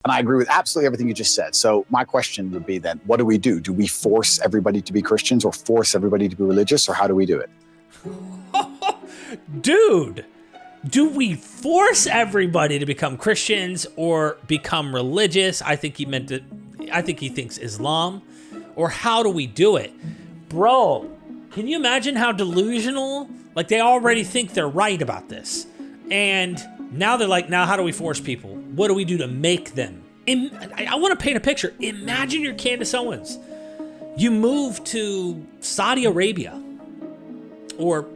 And I agree with absolutely everything you just said. So my question would be then, what do we do? Do we force everybody to be Christians or force everybody to be religious, or how do we do it? Dude, do we force everybody to become Christians or become religious? I think he thinks Islam. Or how do we do it? Bro, can you imagine how delusional? Like, they already think they're right about this. And now they're like, now how do we force people? What do we do to make them? I want to paint a picture. Imagine you're Candace Owens. You move to Saudi Arabia or,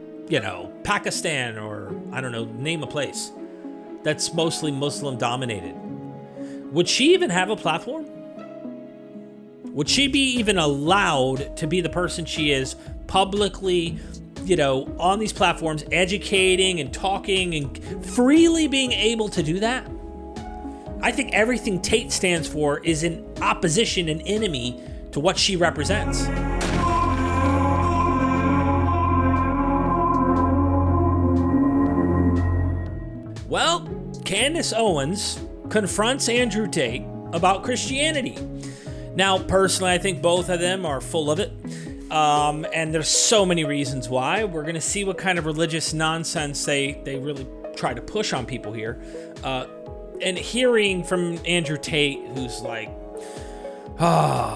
Pakistan, or I don't know, name a place that's mostly Muslim dominated. Would she even have a platform? Would she be even allowed to be the person she is publicly, on these platforms, educating and talking and freely being able to do that? I think everything Tate stands for is in opposition and enemy to what she represents. Well, Candace Owens confronts Andrew Tate about Christianity. Now, personally, I think both of them are full of it. And there's so many reasons why. We're going to see what kind of religious nonsense they really try to push on people here. And hearing from Andrew Tate, who's like,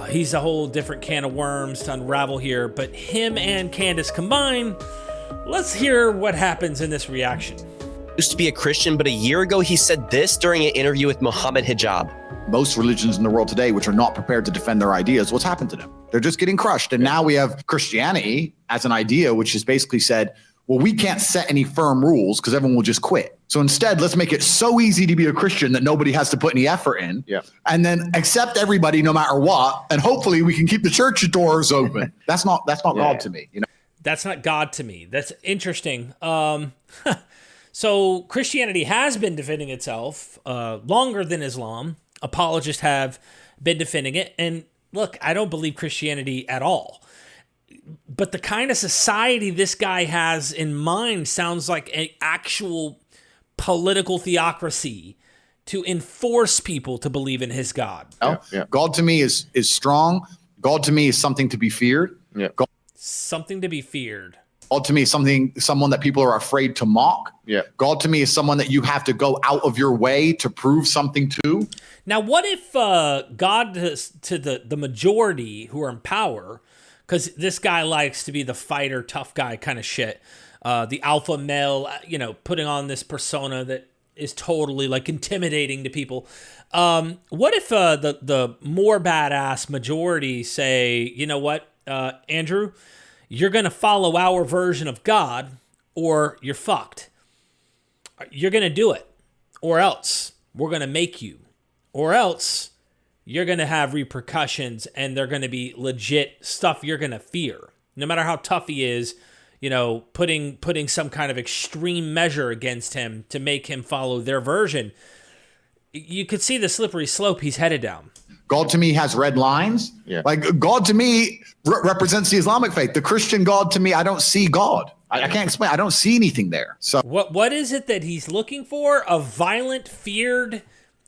he's a whole different can of worms to unravel here. But him and Candace combined, let's hear what happens in this reaction. Used to be a Christian, but a year ago he said this during an interview with Muhammad Hijab. Most religions in the world today, which are not prepared to defend their ideas, what's happened to them? They're just getting crushed. And now we have Christianity as an idea, which has basically said, well, we can't set any firm rules because everyone will just quit. So instead, let's make it so easy to be a Christian that nobody has to put any effort in. Yeah. And then accept everybody no matter what. And hopefully we can keep the church doors open. That's not God to me. That's not God to me. That's interesting. So Christianity has been defending itself longer than Islam. Apologists have been defending it. And look, I don't believe Christianity at all. But the kind of society this guy has in mind sounds like an actual political theocracy to enforce people to believe in his God. Yeah. God to me is strong. God to me is something to be feared. Yeah. Something to be feared. God to me is someone that people are afraid to mock. Yeah. God to me is someone that you have to go out of your way to prove something to. Now, what if God to the majority who are in power, because this guy likes to be the fighter, tough guy kind of shit, the alpha male, putting on this persona that is totally like intimidating to people. What if the more badass majority say, you know what, Andrew, you're going to follow our version of God or you're fucked. You're going to do it or else we're going to make you, or else you're going to have repercussions and they're going to be legit stuff you're going to fear. No matter how tough he is, putting some kind of extreme measure against him to make him follow their version. You could see the slippery slope he's headed down. God to me has red lines. Yeah. Like God to me represents the Islamic faith. The Christian God to me, I don't see God. I can't explain. I don't see anything there. So what is it that he's looking for? A violent, feared,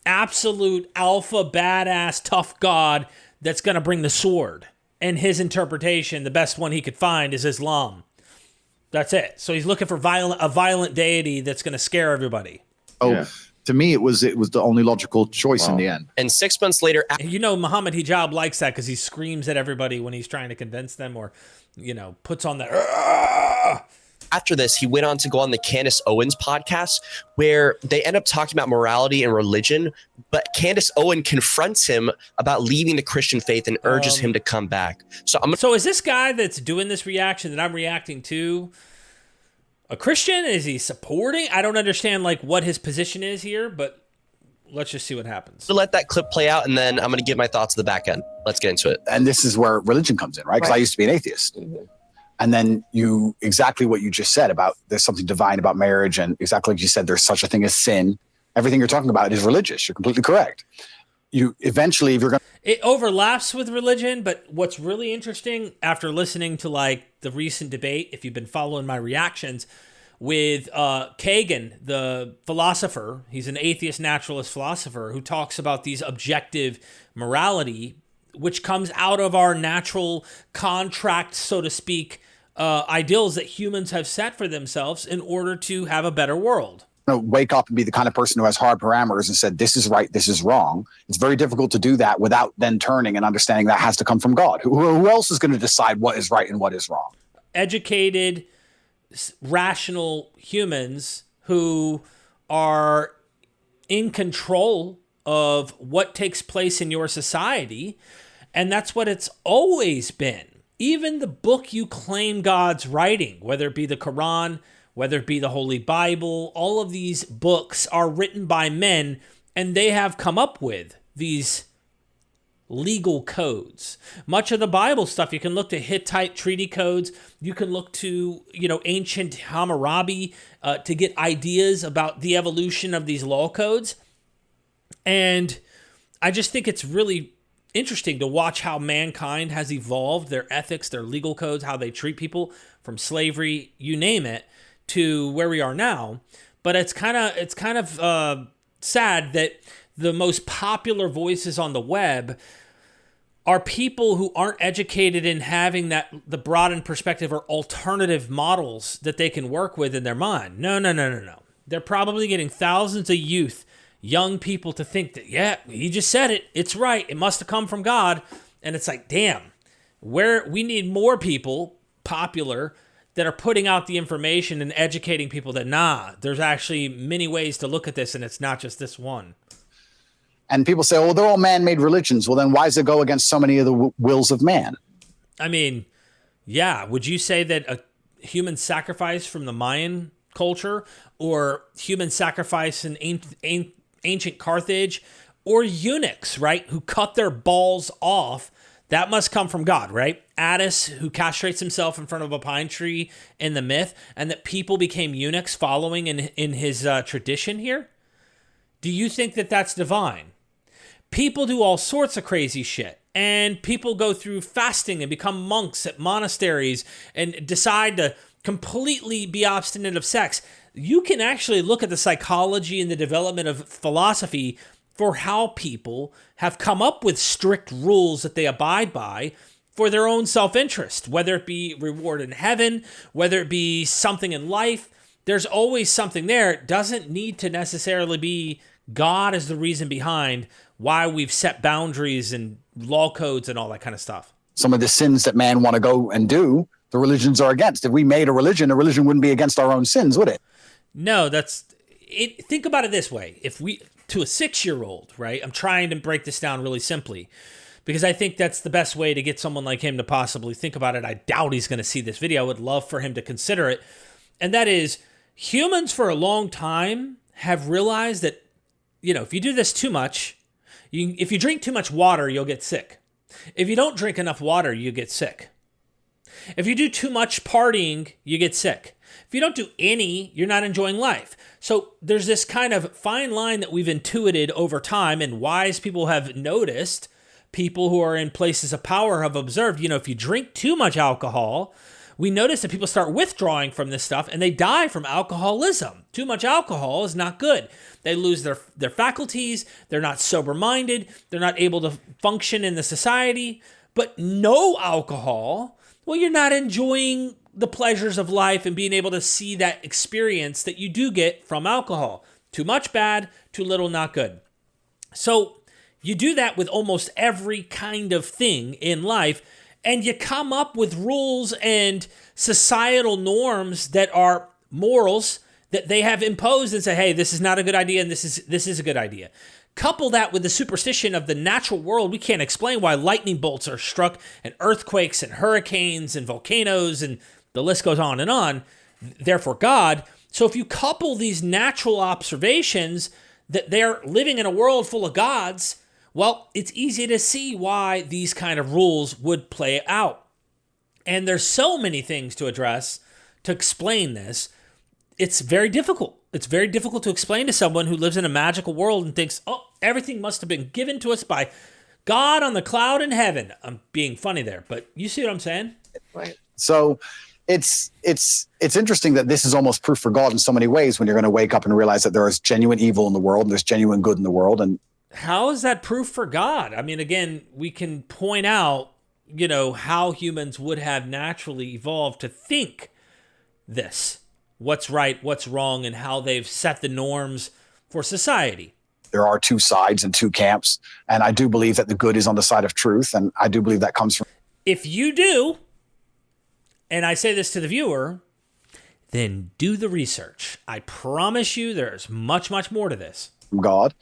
absolute alpha, badass, tough God that's going to bring the sword. And his interpretation, the best one he could find, is Islam. That's it. So he's looking for a violent deity that's going to scare everybody. To me, it was the only logical choice in the end. And 6 months later, Muhammad Hijab likes that because he screams at everybody when he's trying to convince them, or puts on that. After this, he went on to go on the Candace Owens podcast, where they end up talking about morality and religion. But Candace Owens confronts him about leaving the Christian faith and urges him to come back. So is this guy that's doing this reaction that I'm reacting to a Christian? Is he supporting? I don't understand what his position is here, but let's just see what happens. To let that clip play out, and then I'm going to give my thoughts at the back end. Let's get into it. And this is where religion comes in, right? Because I used to be an atheist. Mm-hmm. And then exactly what you just said about there's something divine about marriage, and exactly like you said, there's such a thing as sin. Everything you're talking about is religious. You're completely correct. You eventually, if you're going to... It overlaps with religion, but what's really interesting after listening to the recent debate, if you've been following my reactions, with Kagan, the philosopher. He's an atheist naturalist philosopher who talks about these objective morality, which comes out of our natural contract, so to speak, ideals that humans have set for themselves in order to have a better world. Wake up and be the kind of person who has hard parameters and said, this is right, this is wrong. It's very difficult to do that without then turning and understanding that has to come from God. Who else is going to decide what is right and what is wrong? Educated, rational humans who are in control of what takes place in your society. And that's what it's always been. Even the book you claim God's writing, whether it be the Quran, whether it be the Holy Bible, all of these books are written by men, and they have come up with these legal codes. Much of the Bible stuff, you can look to Hittite treaty codes. You can look to, ancient Hammurabi to get ideas about the evolution of these law codes. And I just think it's really interesting to watch how mankind has evolved, their ethics, their legal codes, how they treat people from slavery, you name it, to where we are now. But it's kind of sad that the most popular voices on the web are people who aren't educated in having the broadened perspective or alternative models that they can work with in their mind. No. They're probably getting thousands of young people to think that, yeah, he just said it. It's right. It must have come from God. And it's like, damn, we need more people, popular, that are putting out the information and educating people that, there's actually many ways to look at this, and it's not just this one. And people say, they're all man-made religions. Well, then why does it go against so many of the wills of man? I mean, yeah. Would you say that a human sacrifice from the Mayan culture or human sacrifice in ancient Carthage or eunuchs, right, who cut their balls off, that must come from God, right? Attis, who castrates himself in front of a pine tree in the myth, and that people became eunuchs following in his tradition here? Do you think that that's divine? People do all sorts of crazy shit, and people go through fasting and become monks at monasteries and decide to completely be abstinent of sex. You can actually look at the psychology and the development of philosophy for how people have come up with strict rules that they abide by for their own self-interest, whether it be reward in heaven, whether it be something in life. There's always something there. It doesn't need to necessarily be God as the reason behind why we've set boundaries and law codes and all that kind of stuff. Some of the sins that man want to go and do, the religions are against. If we made a religion wouldn't be against our own sins, would it? No, that's it. Think about it this way. If we, to a 6-year-old, right? I'm trying to break this down really simply because I think that's the best way to get someone like him to possibly think about it. I doubt he's going to see this video. I would love for him to consider it. And that is, humans for a long time have realized that, if you do this too much, if you drink too much water, you'll get sick. If you don't drink enough water, you get sick. If you do too much partying, you get sick. If you don't do any, you're not enjoying life. So there's this kind of fine line that we've intuited over time, and wise people have noticed, people who are in places of power have observed, if you drink too much alcohol, we notice that people start withdrawing from this stuff and they die from alcoholism. Too much alcohol is not good. They lose their faculties. They're not sober-minded. They're not able to function in the society. But no alcohol, well, you're not enjoying the pleasures of life and being able to see that experience that you do get from alcohol. Too much bad, too little not good. So you do that with almost every kind of thing in life, and you come up with rules and societal norms that are morals that they have imposed and say, hey, this is not a good idea and this is a good idea. Couple that with the superstition of the natural world. We can't explain why lightning bolts are struck and earthquakes and hurricanes and volcanoes and the list goes on and on. Therefore, God. So if you couple these natural observations that they're living in a world full of gods, well, it's easy to see why these kind of rules would play out. And there's so many things to address to explain this. It's very difficult. It's very difficult to explain to someone who lives in a magical world and thinks, everything must have been given to us by God on the cloud in heaven. I'm being funny there, but you see what I'm saying? Right. So it's interesting that this is almost proof for God in so many ways, when you're going to wake up and realize that there is genuine evil in the world and there's genuine good in the world. And how is that proof for God? I mean, again, we can point out, how humans would have naturally evolved to think this, what's right, what's wrong, and how they've set the norms for society. There are two sides and two camps. And I do believe that the good is on the side of truth. And I do believe that comes from. If you do, and I say this to the viewer, then do the research. I promise you there's much, much more to this. God.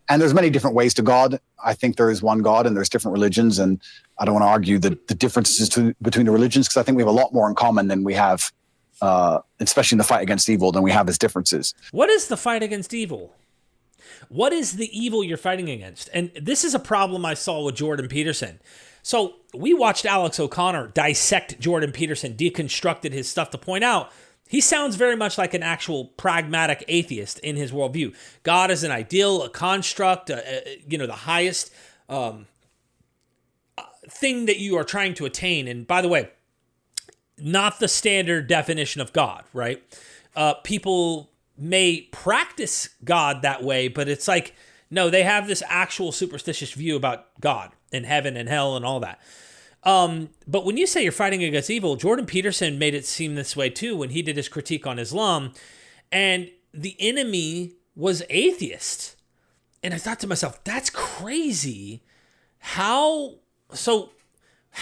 And there's many different ways to God. I think there is one God and there's different religions. And I don't want to argue the differences between the religions, because I think we have a lot more in common than we have, especially in the fight against evil, than we have as differences. What is the fight against evil? What is the evil you're fighting against? And this is a problem I saw with Jordan Peterson. So we watched Alex O'Connor dissect Jordan Peterson, deconstructed his stuff to point out he sounds very much like an actual pragmatic atheist in his worldview. God is an ideal, a construct, the highest thing that you are trying to attain. And by the way, not the standard definition of God, right? People may practice God that way, but it's like, no, they have this actual superstitious view about God and heaven and hell and all that. But when you say you're fighting against evil, Jordan Peterson made it seem this way too when he did his critique on Islam, and the enemy was atheist. And I thought to myself, that's crazy. How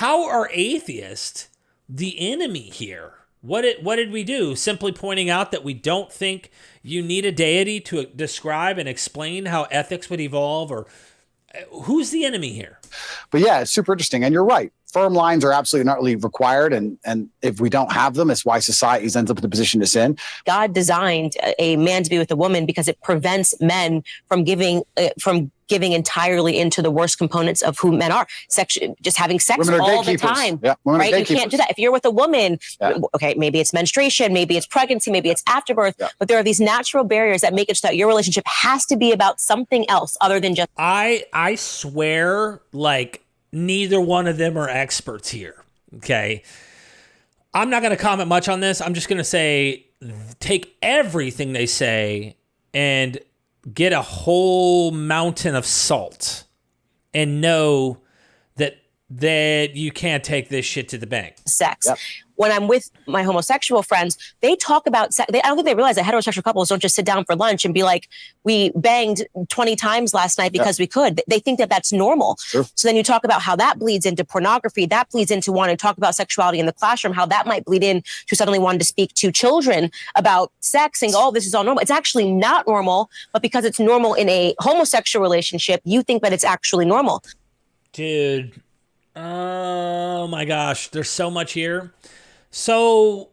are atheists the enemy here? What did we do? Simply pointing out that we don't think you need a deity to describe and explain how ethics would evolve, or who's the enemy here? But yeah, it's super interesting. And you're right. Firm lines are absolutely not really required. And if we don't have them, it's why societies ends up in the position it's in. God designed a man to be with a woman because it prevents men from giving entirely into the worst components of who men are. Just having sex all the time. Yeah, right? You can't do that. If you're with a woman, okay, maybe it's menstruation, maybe it's pregnancy, maybe it's afterbirth, but there are these natural barriers that make it so that your relationship has to be about something else other than just. I swear, like, neither one of them are experts here. Okay. I'm not going to comment much on this. I'm just going to say, take everything they say and get a whole mountain of salt and know that you can't take this shit to the bank. Sex. Yep. When I'm with my homosexual friends, they talk about sex. I don't think they realize that heterosexual couples don't just sit down for lunch and be like, we banged 20 times last night because we could. They think that that's normal. Sure. So then you talk about how that bleeds into pornography, that bleeds into wanting to talk about sexuality in the classroom, how that might bleed in to suddenly wanting to speak to children about sex and, oh, this is all normal. It's actually not normal, but because it's normal in a homosexual relationship, you think that it's actually normal. Dude. Oh my gosh, there's so much here. So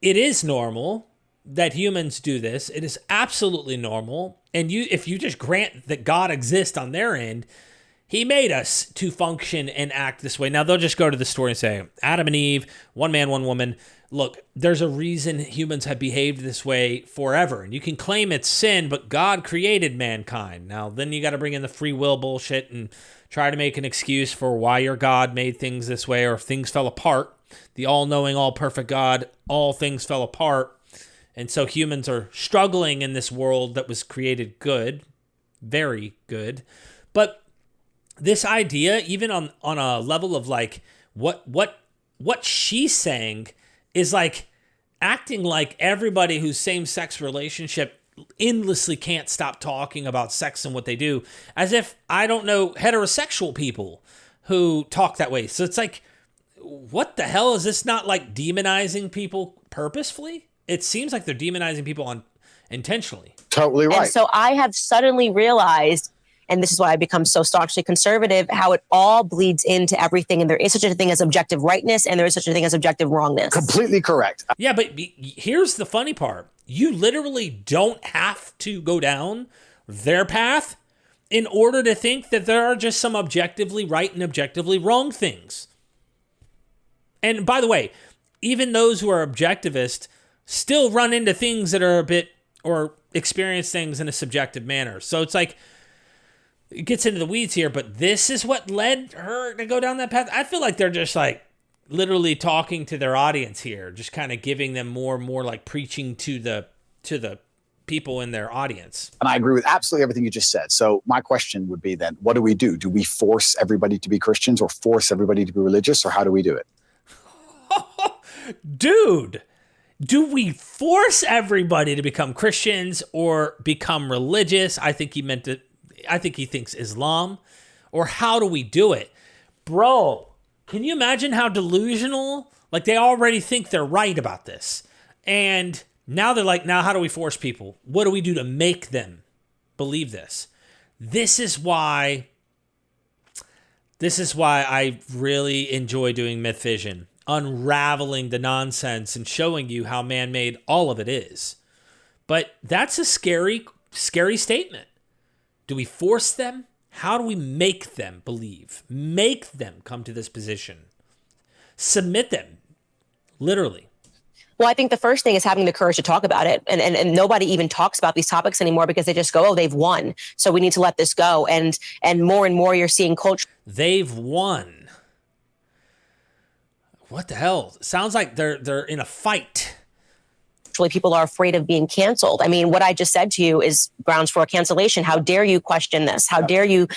it is normal that humans do this. It is absolutely normal. And if you just grant that God exists on their end, he made us to function and act this way. Now they'll just go to the story and say, Adam and Eve, one man, one woman. Look, there's a reason humans have behaved this way forever. And you can claim it's sin, but God created mankind. Now, then you got to bring in the free will bullshit and try to make an excuse for why your God made things this way, or if things fell apart. The all-knowing, all-perfect God, all things fell apart. And so humans are struggling in this world that was created good, very good. But this idea, even on a level of like what she's saying, is like acting like everybody who's same-sex relationship endlessly can't stop talking about sex and what they do, as if I don't know heterosexual people who talk that way. So it's like, what the hell? Is this not like demonizing people purposefully? It seems like they're demonizing people intentionally. Totally right. And so I have suddenly realized, and this is why I become so staunchly conservative, how it all bleeds into everything. And there is such a thing as objective rightness, and there is such a thing as objective wrongness. Completely correct. Yeah, but here's the funny part. You literally don't have to go down their path in order to think that there are just some objectively right and objectively wrong things. And by the way, even those who are objectivist still run into things that are a bit, or experience things in a subjective manner. So it's like, it gets into the weeds here, but this is what led her to go down that path. I feel like they're just like literally talking to their audience here, just kind of giving them more and more, like preaching to the people in their audience. And I agree with absolutely everything you just said. So my question would be then, what do we do? Do we force everybody to be Christians or force everybody to be religious, or how do we do it? Dude, do we force everybody to become Christians or become religious? I think he thinks Islam. Or how do we do it? Bro, can you imagine how delusional? Like, they already think they're right about this. And now they're like, now how do we force people? What do we do to make them believe this? This is why I really enjoy doing MythVision, unraveling the nonsense and showing you how man-made all of it is. But that's a scary, scary statement. Do we force them? How do we make them believe? Make them come to this position? Submit them, literally. Well, I think the first thing is having the courage to talk about it. And nobody even talks about these topics anymore because they just go, oh, they've won. So we need to let this go. And more you're seeing culture. They've won. What the hell? Sounds like they're in a fight. People are afraid of being canceled. I mean, what I just said to you is grounds for a cancellation. How dare you question this? How dare you?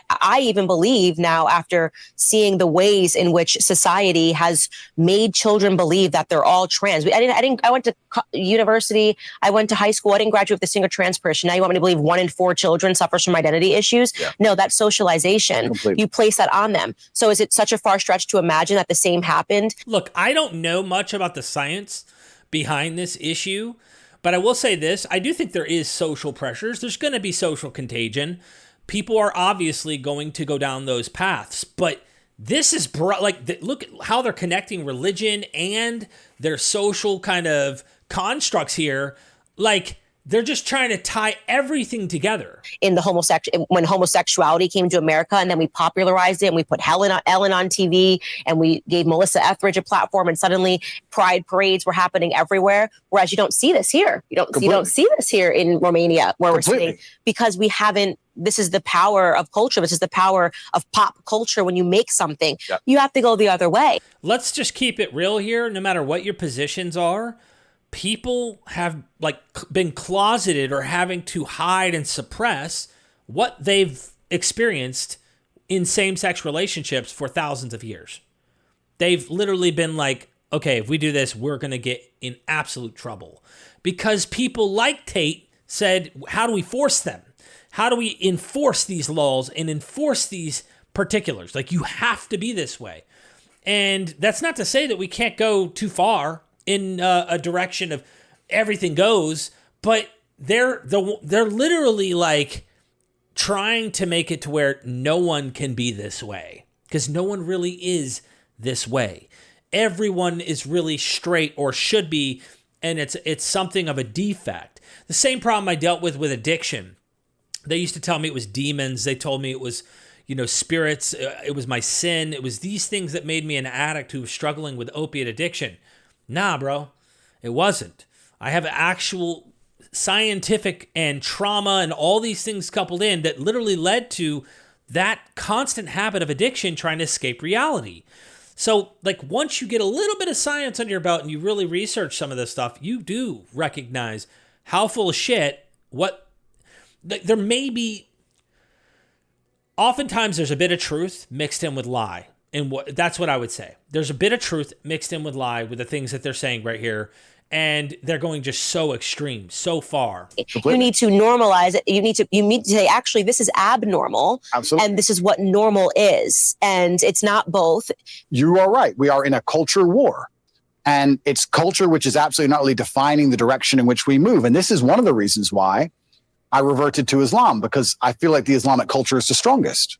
I even believe now, after seeing the ways in which society has made children believe that they're all trans. I went to university. I went to high school. I didn't graduate with a single trans person. Now you want me to believe 1 in 4 children suffers from identity issues? Yeah. No, that's socialization. Completely. You place that on them. So is it such a far stretch to imagine that the same happened? Look, I don't know much about the science behind this issue, but I will say this. I do think there is social pressures. There's going to be social contagion. People are obviously going to go down those paths, but this is look at how they're connecting religion and their social kind of constructs here. Like, they're just trying to tie everything together. In the when homosexuality came to America, and then we popularized it, and we put Ellen on TV, and we gave Melissa Etheridge a platform, and suddenly pride parades were happening everywhere. Whereas you don't see this here. You don't see this here in Romania, where we're sitting, because we haven't. This is the power of culture. This is the power of pop culture. When you make something, you have to go the other way. Let's just keep it real here. No matter what your positions are, people have been closeted or having to hide and suppress what they've experienced in same-sex relationships for thousands of years. They've literally been like, okay, if we do this, we're going to get in absolute trouble. Because people like Tate said, how do we force them? How do we enforce these laws and enforce these particulars? Like, you have to be this way. And that's not to say that we can't go too far in a direction of everything goes, but they're literally like trying to make it to where no one can be this way, because no one really is this way. Everyone is really straight, or should be, and it's something of a defect. The same problem I dealt with addiction. They used to tell me it was demons. They told me it was, spirits. It was my sin. It was these things that made me an addict who was struggling with opiate addiction. Nah, bro, it wasn't. I have actual scientific and trauma and all these things coupled in that literally led to that constant habit of addiction, trying to escape reality. So, once you get a little bit of science under your belt and you really research some of this stuff, you do recognize how full of shit there may be. Oftentimes, there's a bit of truth mixed in with lie. And that's what I would say. There's a bit of truth mixed in with lie with the things that they're saying right here. And they're going just so extreme, so far. You need to normalize it. You need to say, actually, this is abnormal. Absolutely. And this is what normal is. And it's not both. You are right. We are in a culture war. And it's culture which is absolutely not really defining the direction in which we move. And this is one of the reasons why I reverted to Islam, because I feel like the Islamic culture is the strongest.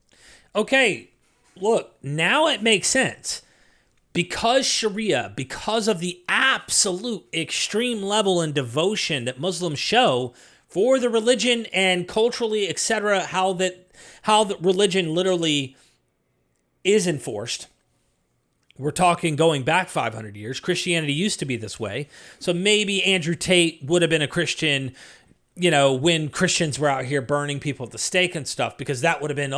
Okay. Look, now it makes sense. Because Sharia, because of the absolute extreme level and devotion that Muslims show for the religion and culturally, etc., how the religion literally is enforced. We're talking going back 500 years. Christianity used to be this way. So maybe Andrew Tate would have been a Christian, when Christians were out here burning people at the stake and stuff, because that would have been,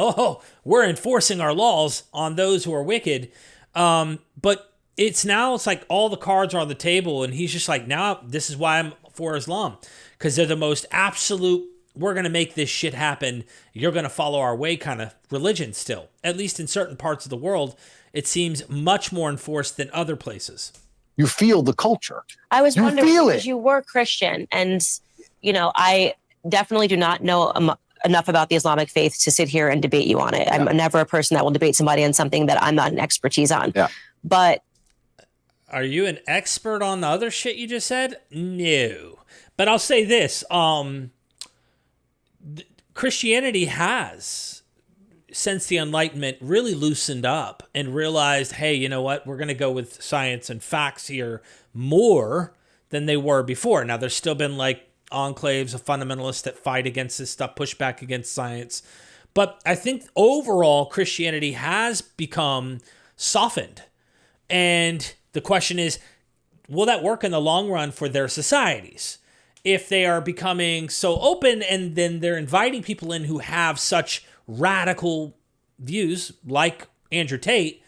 we're enforcing our laws on those who are wicked. But it's like all the cards are on the table, and he's just like, now this is why I'm for Islam, because they're the most absolute, we're going to make this shit happen, you're going to follow our way kind of religion still. At least in certain parts of the world, it seems much more enforced than other places. You feel the culture. I was You wondering, feel because it. you were Christian, and, you know, I definitely do not know enough about the Islamic faith to sit here and debate you on it. I'm never a person that will debate somebody on something that I'm not an expertise on. Yeah. But are you an expert on the other shit you just said? No. But I'll say this. Christianity has, since the Enlightenment, really loosened up and realized, hey, you know what? We're going to go with science and facts here more than they were before. Now, there's still been like enclaves of fundamentalists that fight against this stuff, push back against science. But I think overall, Christianity has become softened. And the question is, will that work in the long run for their societies? If they are becoming so open and then they're inviting people in who have such radical views, like Andrew Tate,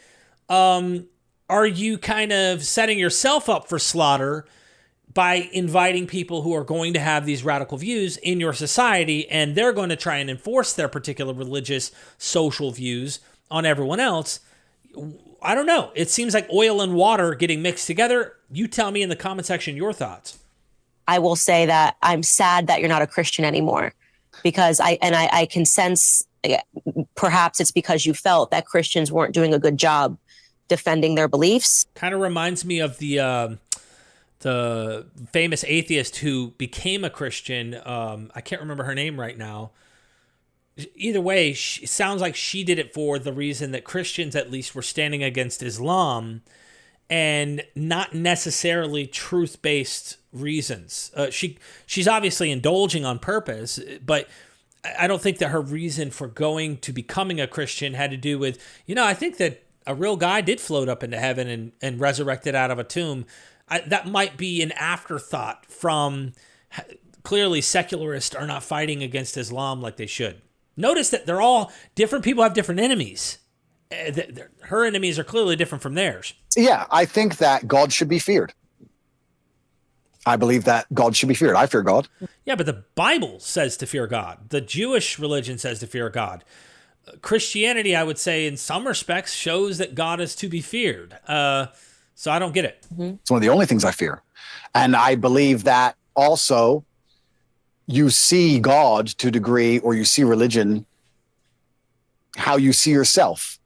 are you kind of setting yourself up for slaughter by inviting people who are going to have these radical views in your society, and they're going to try and enforce their particular religious, social views on everyone else? I don't know. It seems like oil and water getting mixed together. You tell me in the comment section your thoughts. I will say that I'm sad that you're not a Christian anymore, because I can sense, perhaps it's because you felt that Christians weren't doing a good job defending their beliefs. Kind of reminds me of the famous atheist who became a Christian. I can't remember her name right now. Either way, it sounds like she did it for the reason that Christians at least were standing against Islam, and not necessarily truth-based reasons. She's obviously indulging on purpose, but I don't think that her reason for going to becoming a Christian had to do with, I think that a real guy did float up into heaven and resurrected out of a tomb. That might be an afterthought from, clearly secularists are not fighting against Islam like they should. Notice that they're all different. People have different enemies. Her enemies are clearly different from theirs. Yeah, I think that God should be feared. I believe that God should be feared. I fear God. Yeah, but the Bible says to fear God. The Jewish religion says to fear God. Christianity, I would say, in some respects, shows that God is to be feared. So I don't get it. It's one of the only things I fear. And I believe that also you see God to a degree, or you see religion, how you see yourself.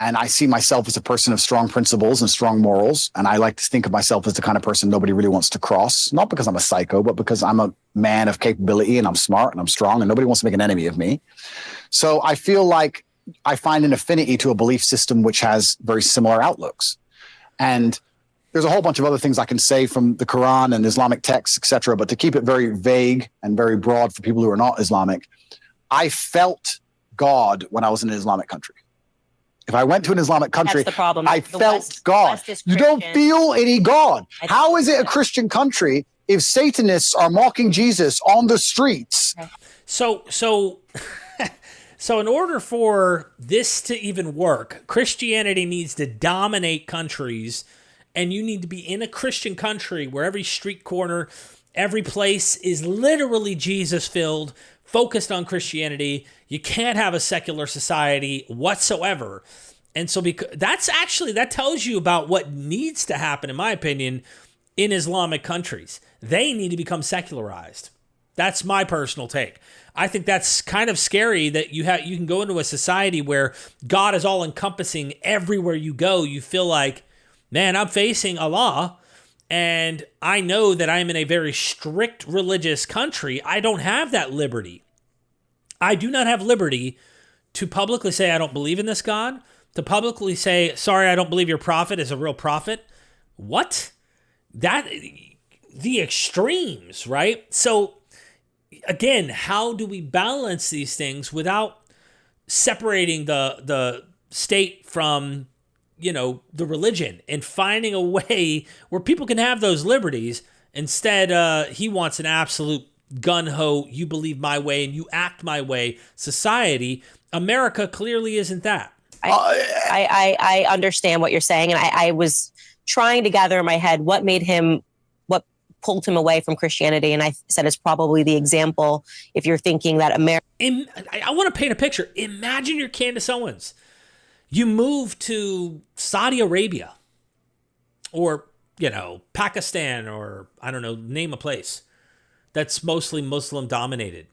And I see myself as a person of strong principles and strong morals. And I like to think of myself as the kind of person nobody really wants to cross, not because I'm a psycho, but because I'm a man of capability and I'm smart and I'm strong and nobody wants to make an enemy of me. So I feel like I find an affinity to a belief system which has very similar outlooks. And there's a whole bunch of other things I can say from the Quran and Islamic texts, etc. But to keep it very vague and very broad for people who are not Islamic, I felt God when I was in an Islamic country. If I went to an Islamic country, That's the problem. I The felt God. West is You don't Christian. feel any God. How is it a Christian country if Satanists are mocking Jesus on the streets? So in order for this to even work, Christianity needs to dominate countries, and you need to be in a Christian country where every street corner, every place is literally Jesus-filled, focused on Christianity. You can't have a secular society whatsoever. And so that tells you about what needs to happen, in my opinion, in Islamic countries. They need to become secularized. That's my personal take. I think that's kind of scary that you can go into a society where God is all encompassing everywhere you go. You feel like, man, I'm facing Allah, and I know that I'm in a very strict religious country. I don't have that liberty. I do not have liberty to publicly say I don't believe in this God, to publicly say, sorry, I don't believe your prophet is a real prophet. What? The extremes, right? So again, how do we balance these things without separating the state from, the religion, and finding a way where people can have those liberties? Instead, he wants an absolute gun-ho, you believe my way and you act my way society. America clearly isn't that. I understand what you're saying, and I was trying to gather in my head what pulled him away from Christianity. And I said it's probably the example. If you're thinking that America, I want to paint a picture. Imagine you're Candace Owens. You move to Saudi Arabia or, Pakistan, or I don't know, name a place that's mostly Muslim dominated.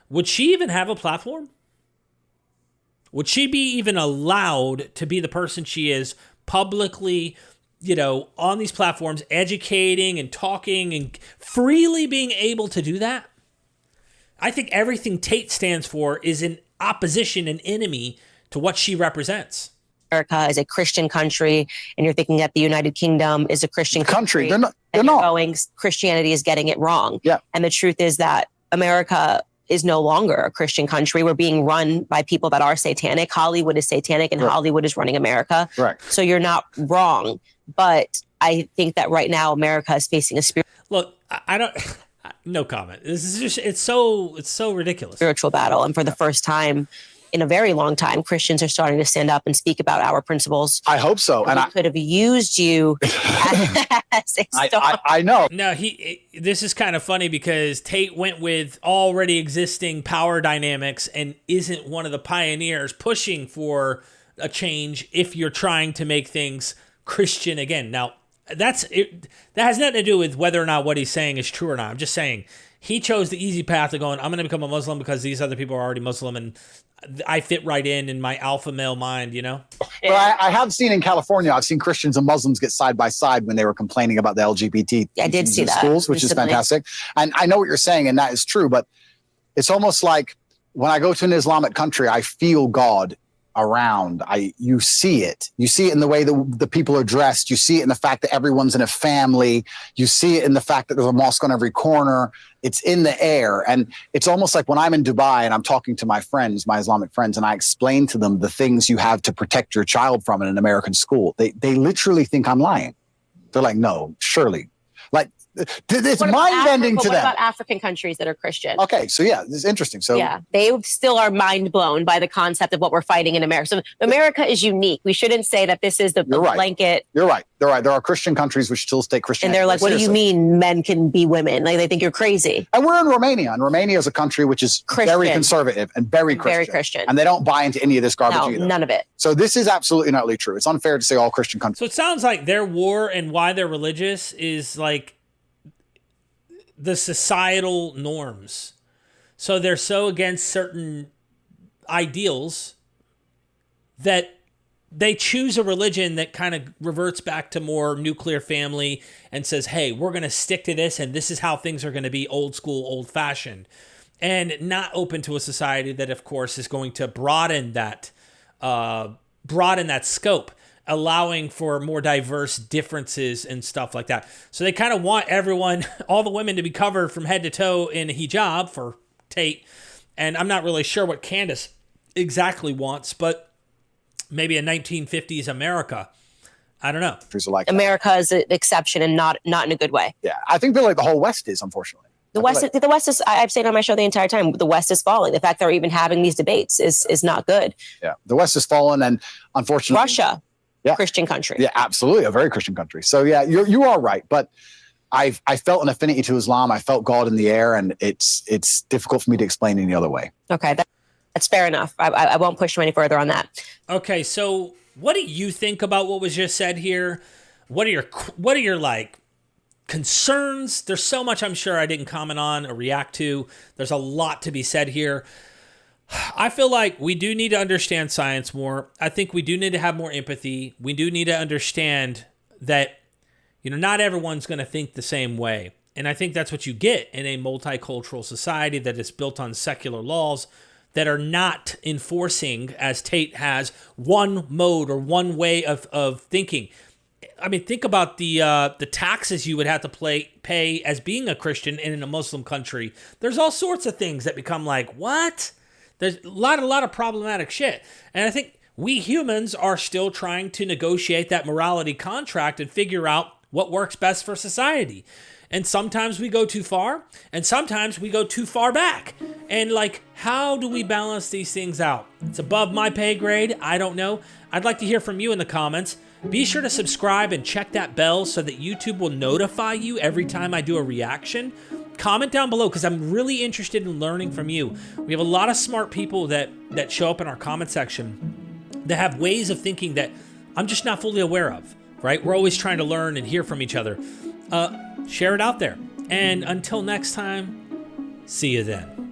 Would she even have a platform? Would she be even allowed to be the person she is publicly, on these platforms, educating and talking and freely being able to do that? I think everything Tate stands for is an opposition, an enemy to what she represents. America is a Christian country, and you're thinking that the United Kingdom is a Christian country. They're not. Going, Christianity is getting it wrong. Yeah. And the truth is that America is no longer a Christian country. We're being run by people that are satanic. Hollywood is satanic, and Hollywood is running America. Right. So you're not wrong. But I think that right now America is facing a Look, I don't. No comment. This is just it's so ridiculous. Spiritual battle, and for the first time in a very long time, Christians are starting to stand up and speak about our principles. I hope so. And I could have used you as a star. I know. No, this is kind of funny because Tate went with already existing power dynamics and isn't one of the pioneers pushing for a change if you're trying to make things Christian again. Now, that has nothing to do with whether or not what he's saying is true or not. I'm just saying he chose the easy path of going, I'm going to become a Muslim because these other people are already Muslim and I fit right in my alpha male mind, But I have seen in California, I've seen Christians and Muslims get side by side when they were complaining about the LGBT I did see that schools, which is fantastic. And I know what you're saying, and that is true, but it's almost like when I go to an Islamic country, I feel God around. You see it in the way the people are dressed. You see it in the fact that everyone's in a family. You see it in the fact that there's a mosque on every corner. It's in the air. And it's almost like when I'm in Dubai and I'm talking to my friends, my Islamic friends, and I explain to them the things you have to protect your child from in an American school. They literally think I'm lying. They're like, no, surely. Like, it's mind-bending to them. What about African countries that are Christian? Okay, so yeah, this is interesting. So yeah, they still are mind blown by the concept of what we're fighting in America. So America is unique. We shouldn't say that this is the blanket. You're right. There are Christian countries which still state Christian. And they're like, what do you mean men can be women? Like, they think you're crazy. And we're in Romania. And Romania is a country which is very conservative and very Christian. Very Christian. And they don't buy into any of this garbage either. None of it. So this is absolutely not true. It's unfair to say all Christian countries. So it sounds like their war and why they're religious is like the societal norms. So they're so against certain ideals that they choose a religion that kind of reverts back to more nuclear family and says, hey, we're going to stick to this and this is how things are going to be old school, old fashioned, and not open to a society that, of course, is going to broaden that scope, allowing for more diverse differences and stuff like that. So they kind of want everyone, all the women, to be covered from head to toe in a hijab for Tate. And I'm not really sure what Candace exactly wants, but maybe a 1950s America. I don't know. America is an exception and not in a good way. Yeah, I think that the whole West is, unfortunately. The West is, I've said on my show the entire time, the West is falling. The fact they're even having these debates is not good. Yeah, the West has fallen, and unfortunately, Russia. Yeah. Christian country. Yeah, absolutely. A very Christian country. So yeah, you are right. But I felt an affinity to Islam. I felt God in the air, and it's difficult for me to explain any other way. Okay. That's fair enough. I won't push you any further on that. Okay. So what do you think about what was just said here? What are your like concerns? There's so much I'm sure I didn't comment on or react to. There's a lot to be said here. I feel like we do need to understand science more. I think we do need to have more empathy. We do need to understand that, not everyone's going to think the same way. And I think that's what you get in a multicultural society that is built on secular laws that are not enforcing, as Tate has, one mode or one way of thinking. I mean, think about the taxes you would have to pay as being a Christian in a Muslim country. There's all sorts of things that become like, what? There's a lot of problematic shit. And I think we humans are still trying to negotiate that morality contract and figure out what works best for society. And sometimes we go too far, and sometimes we go too far back. And like, how do we balance these things out? It's above my pay grade. I don't know. I'd like to hear from you in the comments. Be sure to subscribe and check that bell so that YouTube will notify you every time I do a reaction. Comment down below because I'm really interested in learning from you. We have a lot of smart people that show up in our comment section that have ways of thinking that I'm just not fully aware of, right? We're always trying to learn and hear from each other. Share it out there. And until next time, see you then.